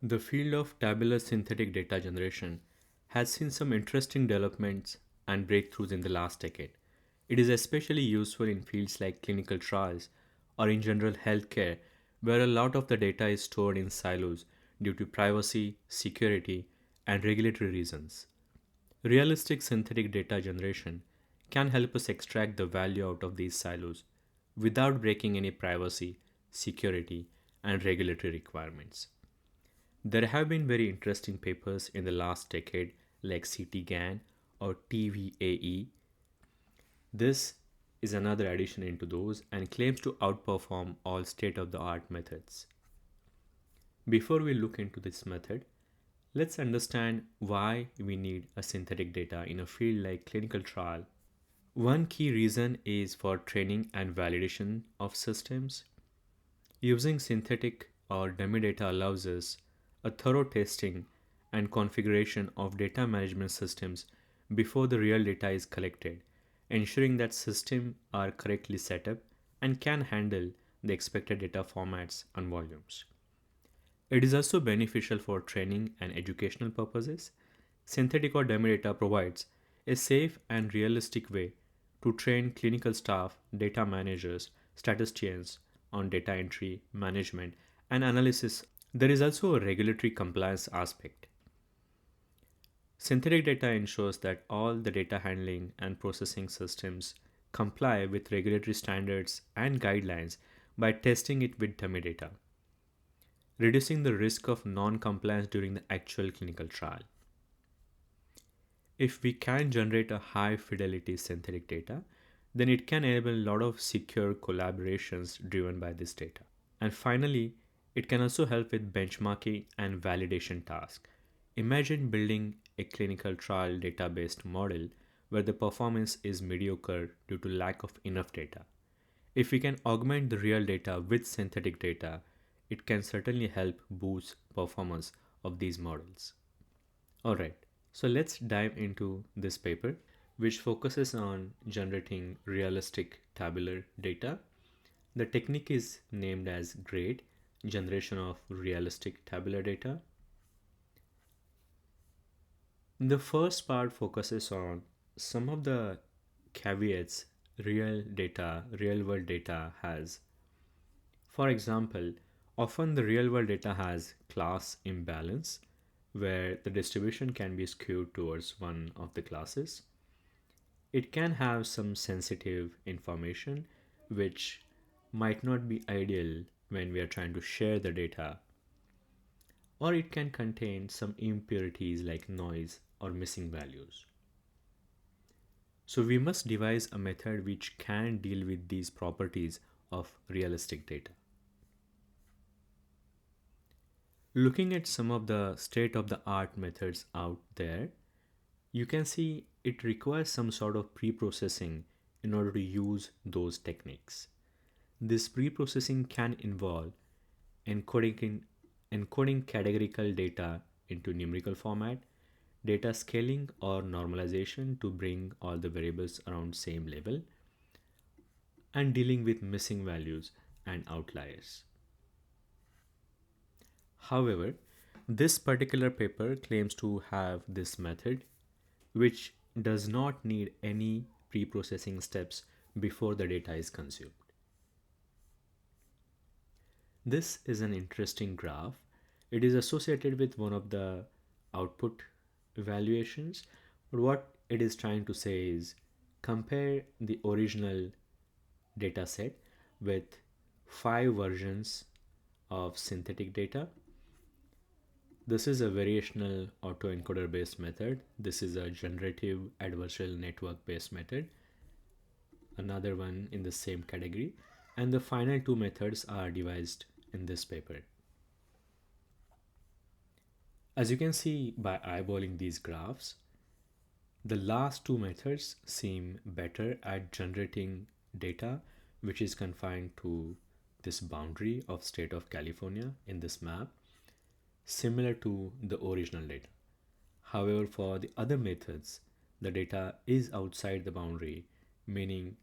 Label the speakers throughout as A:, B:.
A: The field of tabular synthetic data generation has seen some interesting developments and breakthroughs in the last decade. It is especially useful in fields like clinical trials or in general healthcare, where a lot of the data is stored in silos due to privacy, security, and regulatory reasons. Realistic synthetic data generation can help us extract the value out of these silos without breaking any privacy, security, and regulatory requirements. There have been very interesting papers in the last decade like CTGAN or TVAE. This is another addition into those and claims to outperform all state of the art methods. Before we look into this method, let's understand why we need a synthetic data in a field like clinical trial. One key reason is for training and validation of systems. Using synthetic or dummy data allows us a thorough testing and configuration of data management systems before the real data is collected, ensuring that systems are correctly set up and can handle the expected data formats and volumes. It is also beneficial for training and educational purposes. Synthetic or dummy data provides a safe and realistic way to train clinical staff, data managers, statisticians on data entry, management, and analysis. There is also a regulatory compliance aspect. Synthetic data ensures that all the data handling and processing systems comply with regulatory standards and guidelines by testing it with dummy data, reducing the risk of non compliance during the actual clinical trial. If we can generate a high fidelity synthetic data, then it can enable a lot of secure collaborations driven by this data. And finally, it can also help with benchmarking and validation tasks. Imagine building a clinical trial data-based model where the performance is mediocre due to lack of enough data. If we can augment the real data with synthetic data, it can certainly help boost performance of these models. Alright, so let's dive into this paper, which focuses on generating realistic tabular data. The technique is named as GRADE, generation of realistic tabular data. The first part focuses on some of the caveats real world data has. For example, often the real world data has class imbalance where the distribution can be skewed towards one of the classes. It can have some sensitive information which might not be ideal when we are trying to share the data, or it can contain some impurities like noise or missing values. So we must devise a method which can deal with these properties of realistic data. Looking at some of the state of the art methods out there, you can see it requires some sort of pre-processing in order to use those techniques. This pre-processing can involve encoding, encoding categorical data into numerical format, data scaling or normalization to bring all the variables around same level, and dealing with missing values and outliers. However, this particular paper claims to have this method which does not need any pre-processing steps before the data is consumed. This is an interesting graph. It is associated with one of the output evaluations, but what it is trying to say is compare the original data set with 5 versions of synthetic data. This is a variational autoencoder based method. This is a generative adversarial network based method, another one in the same category, and the final two methods are devised in this paper. As you can see by eyeballing these graphs, the last two methods seem better at generating data which is confined to this boundary of state of California in this map, similar to the original data. However, for the other methods, the data is outside the boundary, meaning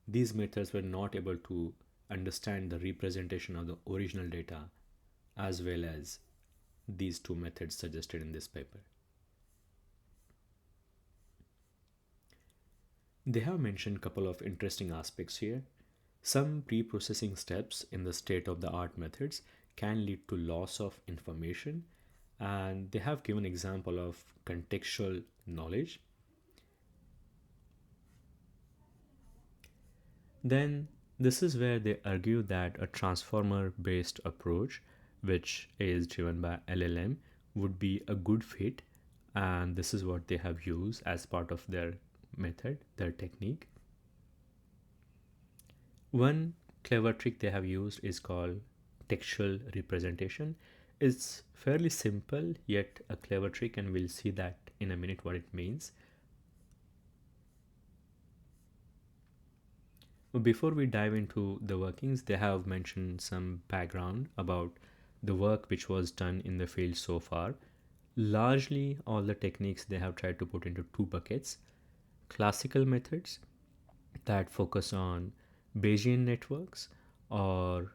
A: these methods were not able to understand the representation of the original data as well as these two methods suggested in this paper. They have mentioned a couple of interesting aspects here. Some pre-processing steps in the state-of-the-art methods can lead to loss of information, and they have given example of contextual knowledge. Then this is where they argue that a transformer-based approach, which is driven by LLM, would be a good fit, and this is what they have used as part of their method, their technique. One clever trick they have used is called textual representation. It's fairly simple yet a clever trick, and we'll see that in a minute what it means. Before we dive into the workings, they have mentioned some background about the work which was done in the field so far. Largely, all the techniques they have tried to put into two buckets: classical methods that focus on Bayesian networks or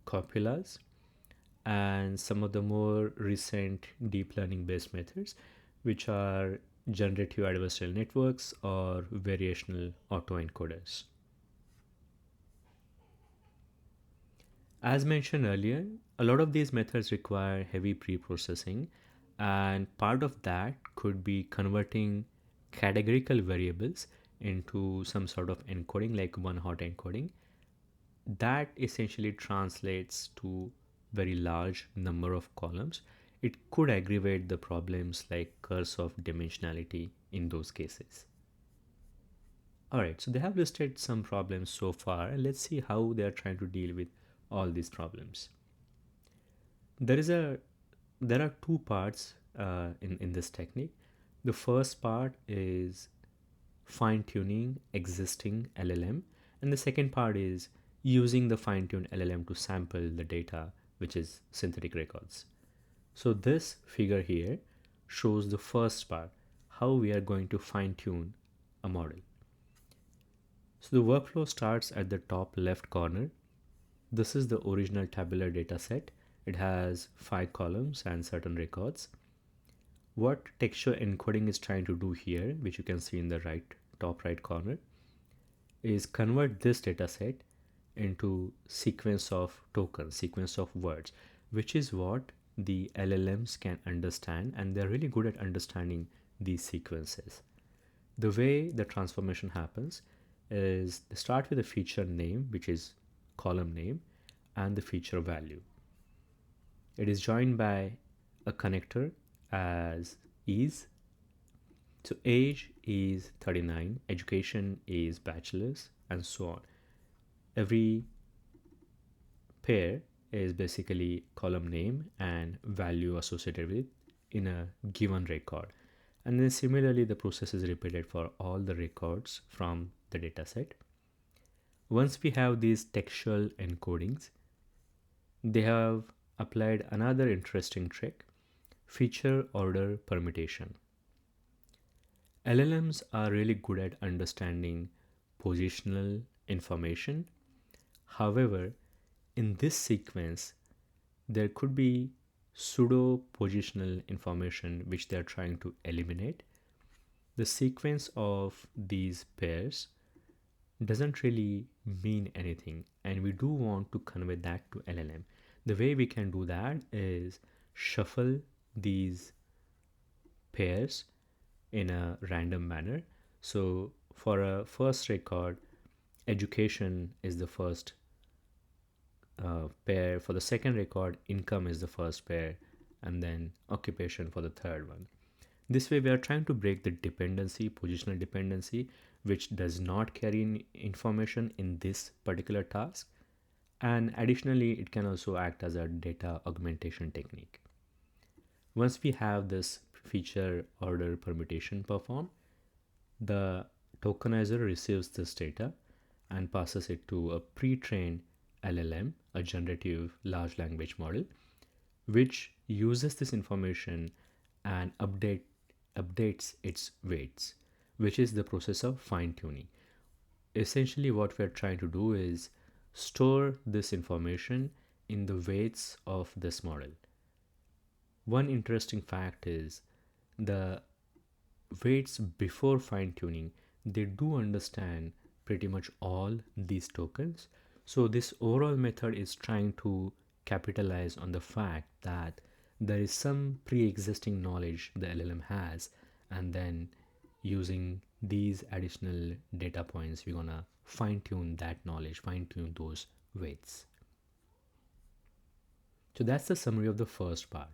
A: copulas, and some of the more recent deep learning based methods, which are generative adversarial networks or variational autoencoders. As mentioned earlier, a lot of these methods require heavy pre-processing, and part of that could be converting categorical variables into some sort of encoding like one hot encoding. That essentially translates to very large number of columns. It could aggravate the problems like curse of dimensionality in those cases. Alright, so they have listed some problems so far, and let's see how they are trying to deal with all these problems. There are two parts in this technique. The first part is fine-tuning existing LLM, and the second part is using the fine-tuned LLM to sample the data, which is synthetic records. So this figure here shows the first part, how we are going to fine-tune a model. So the workflow starts at the top left corner. This is the original tabular data set. It has 5 columns and certain records. What textual encoding is trying to do here, which you can see in the top right corner, is convert this data set into sequence of tokens, sequence of words, which is what the LLMs can understand, and they're really good at understanding these sequences. The way the transformation happens is they start with a feature name, which is column name, and the feature value. It is joined by a connector as is. So age is 39, education is bachelor's, and so on. Every pair is basically column name and value associated with in a given record. And then similarly, the process is repeated for all the records from the dataset. Once we have these textual encodings, they have applied another interesting trick: feature order permutation. LLMs are really good at understanding positional information. However, in this sequence, there could be pseudo positional information which they are trying to eliminate. The sequence of these pairs doesn't really mean anything, and we do want to convey that to LLM. The way we can do that is shuffle these pairs in a random manner. So for a first record, education is the first pair. For the second record, income is the first pair, and then occupation for the third one. This way we are trying to break the dependency, positional dependency, which does not carry in information in this particular task. And additionally, it can also act as a data augmentation technique. Once we have this feature order permutation performed, the tokenizer receives this data and passes it to a pre-trained LLM, a generative large language model, which uses this information and updates its weights, which is the process of fine-tuning. Essentially, what we're trying to do is store this information in the weights of this model. One interesting fact is the weights before fine tuning, they do understand pretty much all these tokens. So this overall method is trying to capitalize on the fact that there is some pre-existing knowledge the LLM has, and then using these additional data points, we're gonna fine tune that knowledge, fine tune those weights. So that's the summary of the first part.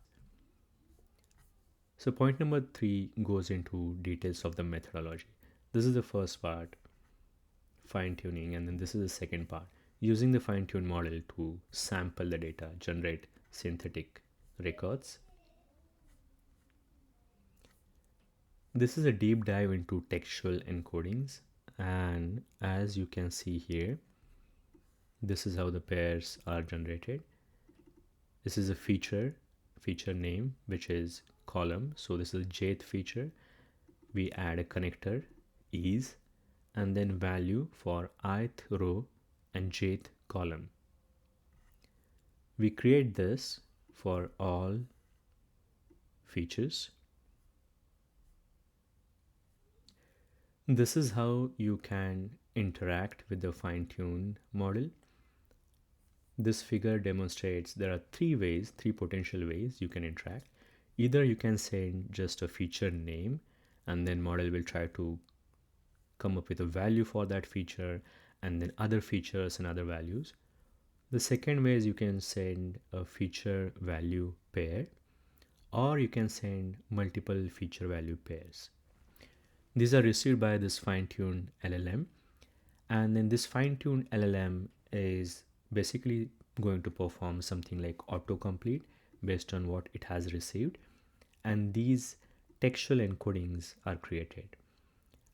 A: So point number 3 goes into details of the methodology. This is the first part, fine tuning, and then this is the second part, using the fine tune model to sample the data, generate synthetic records. This is a deep dive into textual encodings, and as you can see here, this is how the pairs are generated. This is a feature name, which is column. So this is a jth feature. We add a connector is, and then value for ith row and jth column. We create this for all features. This is how you can interact with the fine-tuned model. This figure demonstrates there are three potential ways you can interact. Either you can send just a feature name, and then model will try to come up with a value for that feature, and then other features and other values. The second way is you can send a feature value pair, or you can send multiple feature value pairs. These are received by this fine-tuned LLM, and then this fine-tuned LLM is basically going to perform something like autocomplete based on what it has received, and these textual encodings are created.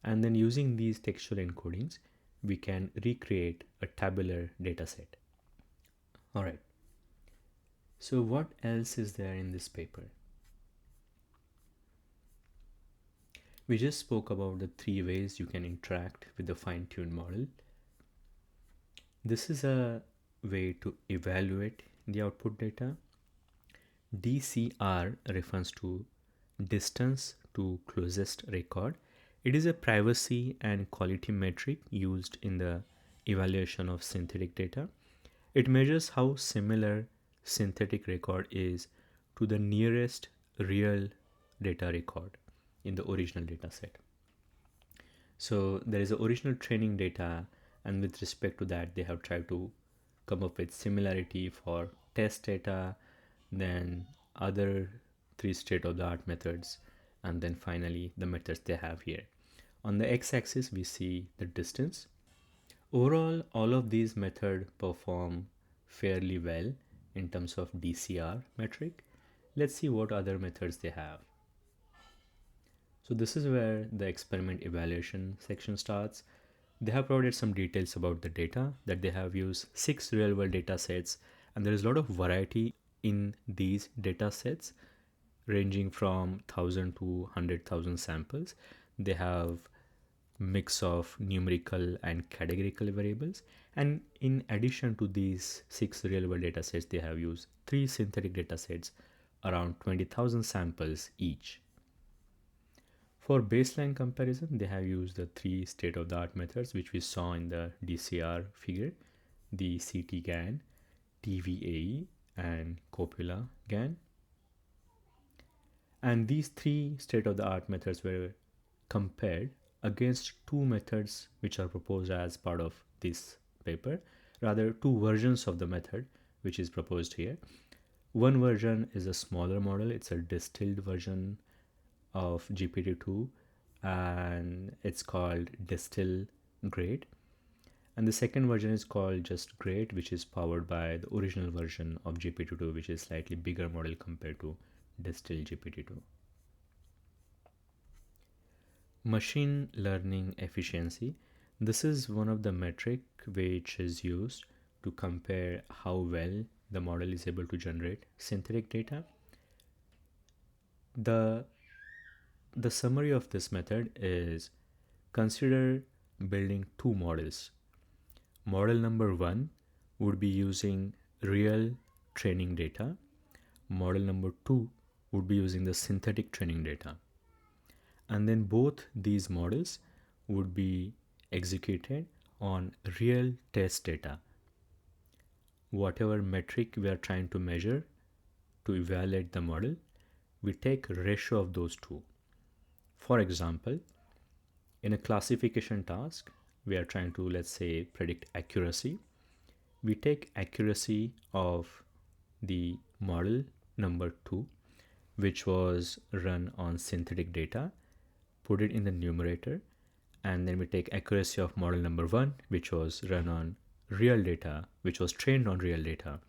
A: And then using these textual encodings, we can recreate a tabular dataset. All right. So what else is there in this paper? We just spoke about the 3 ways you can interact with the fine-tuned model. This is a way to evaluate the output data. DCR refers to distance to closest record. It is a privacy and quality metric used in the evaluation of synthetic data. It measures how similar synthetic record is to the nearest real data record in the original data set. So there is the original training data, and with respect to that, they have tried to come up with similarity for test data, then other 3 state-of-the-art methods, and then finally the methods they have here. On the x-axis, we see the distance. Overall, all of these methods perform fairly well in terms of DCR metric. Let's see what other methods they have. So this is where the experiment evaluation section starts. They have provided some details about the data that they have used 6 real-world data sets, and there is a lot of variety in these data sets ranging from 1,000 to 100,000 samples. They have mix of numerical and categorical variables, and in addition to these 6 real-world data sets, they have used 3 synthetic data sets around 20,000 samples each. For baseline comparison, they have used the 3 state-of-the-art methods which we saw in the DCR figure, the CTGAN, TVAE, and CopulaGAN. And these 3 state-of-the-art methods were compared against 2 methods which are proposed as part of this paper, rather 2 versions of the method which is proposed here. One version is a smaller model, it's a distilled version of GPT-2, and it's called distill grade. And the second version is called just grade, which is powered by the original version of GPT-2, which is slightly bigger model compared to distill GPT-2. Machine learning efficiency. This is one of the metric which is used to compare how well the model is able to generate synthetic data. The summary of this method is: consider building 2 models. Model number 1 would be using real training data. Model number 2 would be using the synthetic training data. And then both these models would be executed on real test data. Whatever metric we are trying to measure to evaluate the model, we take a ratio of those two. For example, in a classification task, we are trying to, let's say, predict accuracy. We take accuracy of the model number 2, which was run on synthetic data, put it in the numerator, and then we take accuracy of model number 1, which was run on real data, which was trained on real data,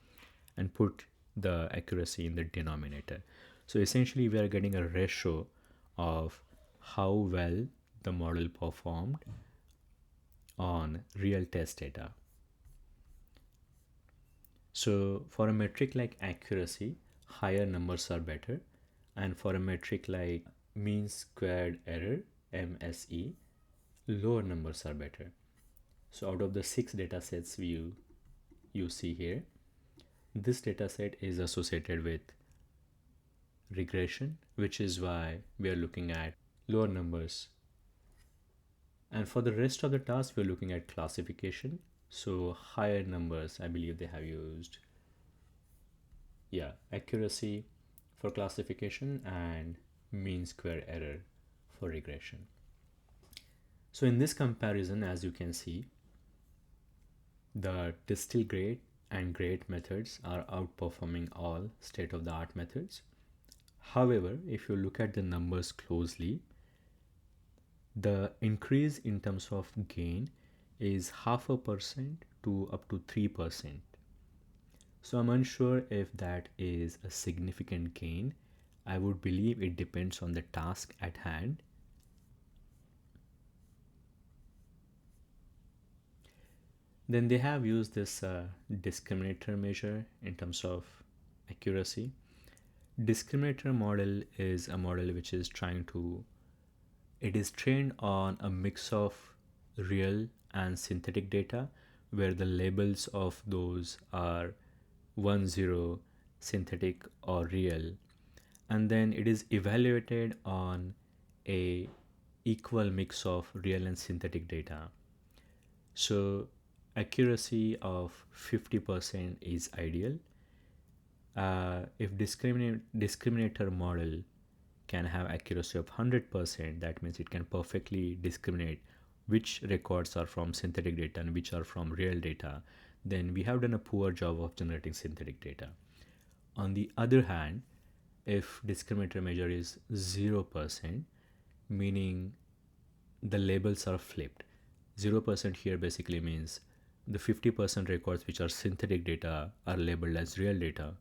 A: and put the accuracy in the denominator. So essentially we are getting a ratio of how well the model performed on real test data. So for a metric like accuracy, higher numbers are better, and for a metric like mean squared error, MSE, lower numbers are better. So out of the 6 data sets you see here, this data set is associated with regression, which is why we are looking at lower numbers. And for the rest of the task, we're looking at classification. So higher numbers, I believe they have used, accuracy for classification and mean square error for regression. So in this comparison, as you can see, the distill grade and grade methods are outperforming all state-of-the-art methods. However, if you look at the numbers closely, the increase in terms of gain is 0.5% to up to 3%. So I'm unsure if that is a significant gain. I would believe it depends on the task at hand. Then they have used this discriminator measure in terms of accuracy. Discriminator model is a model which is it is trained on a mix of real and synthetic data, where the labels of those are 1-0, synthetic or real, and then it is evaluated on a equal mix of real and synthetic data. So accuracy of 50% is ideal. If discriminator model can have accuracy of 100%, that means it can perfectly discriminate which records are from synthetic data and which are from real data, then we have done a poor job of generating synthetic data. On the other hand, if discriminator measure is 0%, meaning the labels are flipped. 0% here basically means the 50% records which are synthetic data are labeled as real data,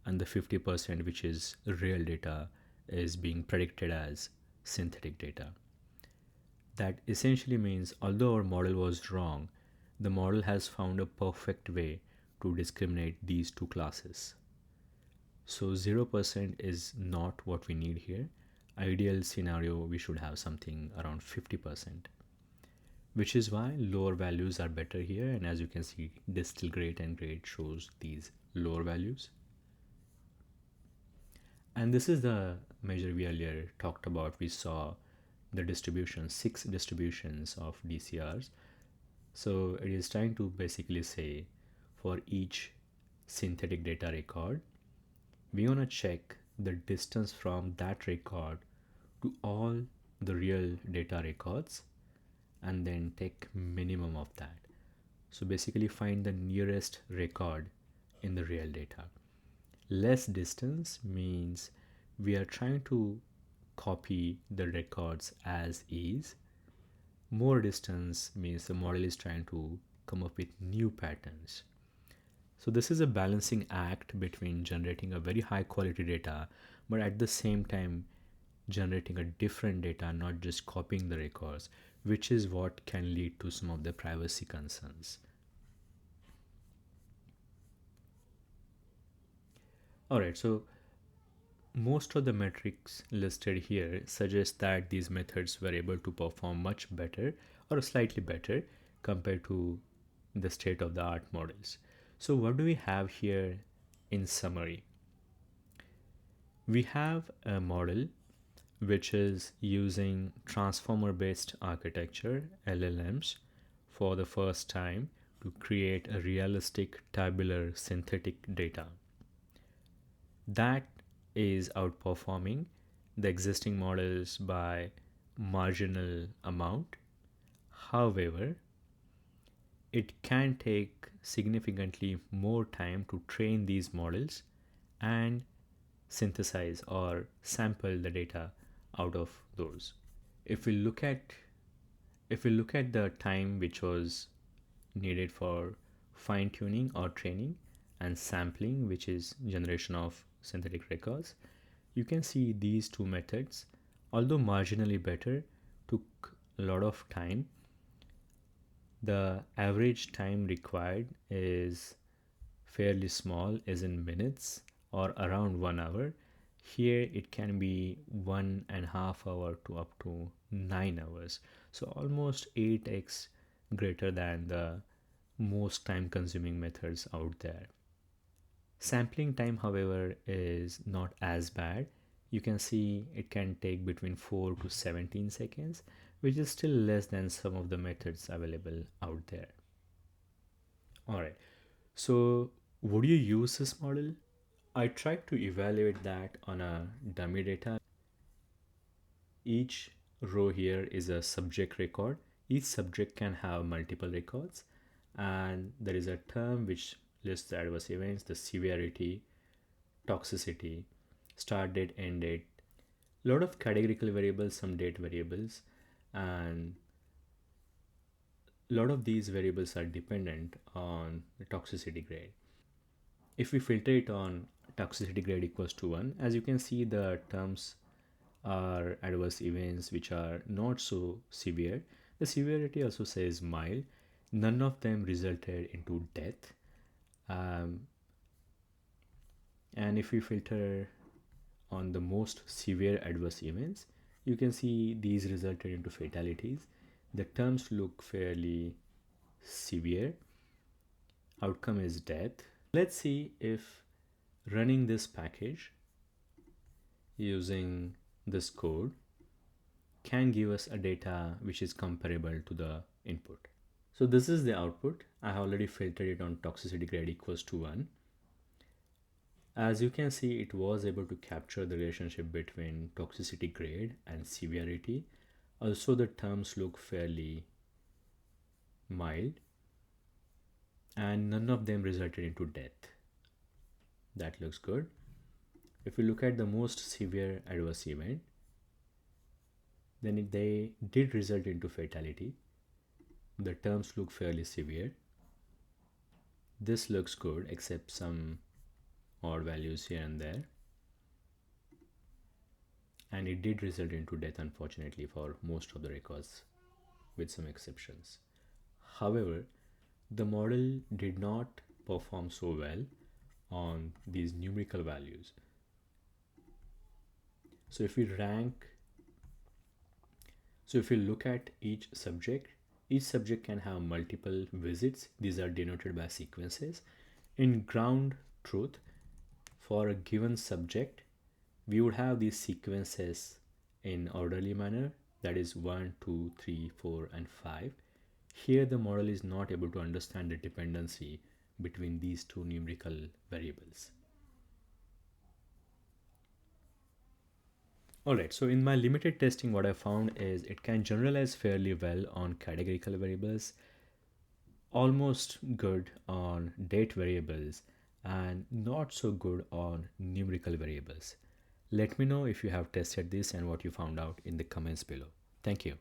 A: and the 50% which is real data is being predicted as synthetic data. That essentially means although our model was wrong, the model has found a perfect way to discriminate these two classes. So 0% is not what we need here. Ideal scenario, we should have something around 50%, which is why lower values are better here. And as you can see, distill grade and grade shows these lower values. And this is the measure we earlier talked about. We saw the distribution, 6 distributions of DCRs. So it is trying to basically say for each synthetic data record, we want to check the distance from that record to all the real data records and then take minimum of that. So basically find the nearest record in the real data. Less distance means we are trying to copy the records as is. More distance means the model is trying to come up with new patterns. So this is a balancing act between generating a very high quality data, but at the same time generating a different data, not just copying the records, which is what can lead to some of the privacy concerns. Alright, so most of the metrics listed here suggest that these methods were able to perform much better or slightly better compared to the state-of-the-art models. So what do we have here in summary? We have a model which is using transformer based architecture LLMs for the first time to create a realistic tabular synthetic data that is outperforming the existing models by marginal amount. However, it can take significantly more time to train these models and synthesize or sample the data out of those. If we look at the time which was needed for fine tuning or training and sampling, which is generation of synthetic records, you can see these two methods, although marginally better, took a lot of time. The average time required is fairly small, as in minutes or around 1 hour. Here it can be 1.5 hours to up to 9 hours, so almost 8x greater than the most time consuming methods out there. Sampling time, however, is not as bad. You can see it can take between 4 to 17 seconds, which is still less than some of the methods available out there. Alright, so would you use this model? I tried to evaluate that on a dummy data. Each row here is a subject record. Each subject can have multiple records, and there is a term which lists the adverse events, the severity, toxicity, start date, end date, a lot of categorical variables, some date variables, and a lot of these variables are dependent on the toxicity grade. If we filter it on toxicity grade equals to 1, as you can see, the terms are adverse events which are not so severe. The severity also says mild. None of them resulted into death. And if we filter on the most severe adverse events, you can see these resulted into fatalities. The terms look fairly severe. Outcome is death. Let's see if running this package using this code can give us a data which is comparable to the input. So this is the output. I have already filtered it on toxicity grade equals to 1. As you can see, it was able to capture the relationship between toxicity grade and severity. Also, the terms look fairly mild, and none of them resulted into death. That looks good. If we look at the most severe adverse event, then they did result into fatality. The terms look fairly severe. This looks good, except some odd values here and there. And it did result into death, unfortunately, for most of the records, with some exceptions. However, the model did not perform so well on these numerical values. So if we look at each subject can have multiple visits. These are denoted by sequences. In ground truth, for a given subject, we would have these sequences in orderly manner, that is 1, 2, 3, 4, and 5. Here the model is not able to understand the dependency between these two numerical variables. Alright, so in my limited testing, what I found is it can generalize fairly well on categorical variables, almost good on date variables, and not so good on numerical variables. Let me know if you have tested this and what you found out in the comments below. Thank you.